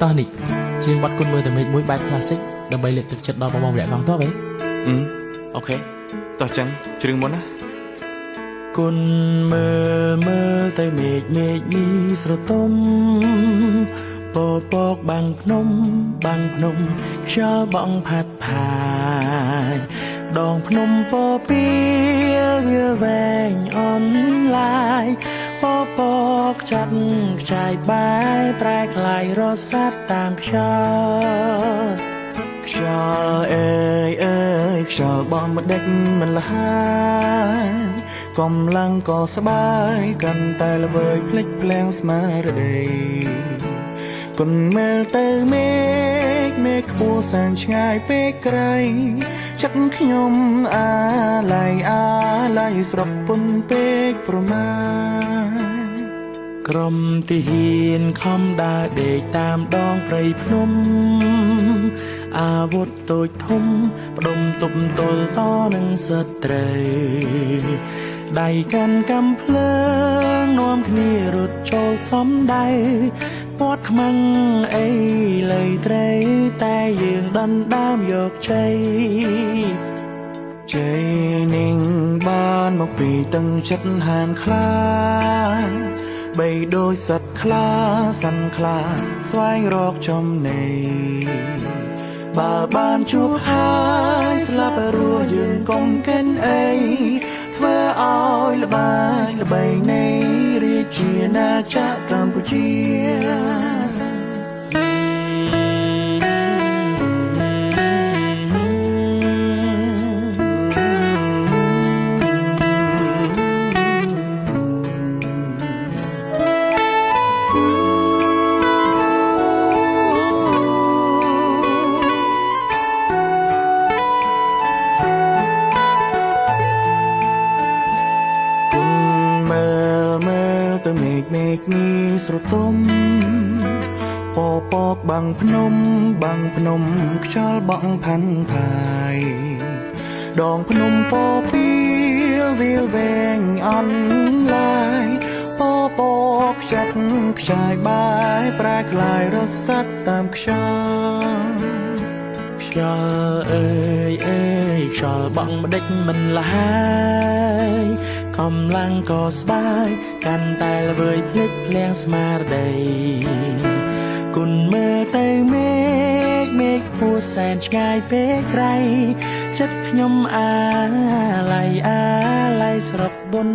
ตอนนี้ជាងបាត់គុណមើលតែមេឃមួយបែប classic ដើម្បីលើកទឹកចិត្តដល់បងៗម្នាក់ផងតបអូខេតោះចឹងជ្រឿងមុនណាគុណមើលតែមេឃនេះស្រទុំពពកបាំងភ្នំខ្យល់បក់ផាត់ផាយដងភ្នំពពីវាវែងអនឡាយពពកចាត់ខ្ចាយបាយប្រែក្លាយរសាត់តាមខ្យល់ខ្យល់បងមកដេចមិនលហើយកំឡុងក៏ស្បាយកាន់តែល្វើយភ្លេចភ្លាំងស្មារតីគុណមើលទៅមេឃខ្ពស់សែនឆ្ងាយពេកក្រៃចិត្តខ្ញុំអាឡ័យស្រពពុនពេកប្រមាក្រុមទាហានខំដើរដេកតាមដងព្រៃភ្នំអាវុធតូចធំផ្ដុំទប់ទល់តនឹងសត្រូវដៃកាន់កំភ្លើងនាំគ្នារត់ចូលសំដៅពាត់ខ្មាំងអីលើត្រីតែយើងដណ្ដើមយកជ័យនឹងបានមកពីទឹកចិត្តហានខ្លាបីដូចសត្វខ្លាសាន់ខ្លាស្វែងរកចំណីបើបានជួបហើយស្លាប់រស់យើងកុំកិនអីធ្វើឲ្យល្បីនៃរាជាណាចក្រកម្ពុជាមេឃនេះស្រទុំពពកបាំងភ្នំខ្យល់បក់ផាន់ផាយដងភ្នំពពីលវាលវែងអនឡាយពពកចាត់ខ្ចាយបាយប្រែក្លាយរសាត់តាមខ្យល់ខ្យល់បក់ម្ដេចមិនលហើយកំឡុងក៏ស្បាយកាន់តែល្វើយភ្លេចភ្លាំងស្មារតីគុណមើលទៅមេឃខ្ពស់សែនឆ្ងាយពេកក្រៃចិត្តខ្ញុំអាឡ័យស្រកបុន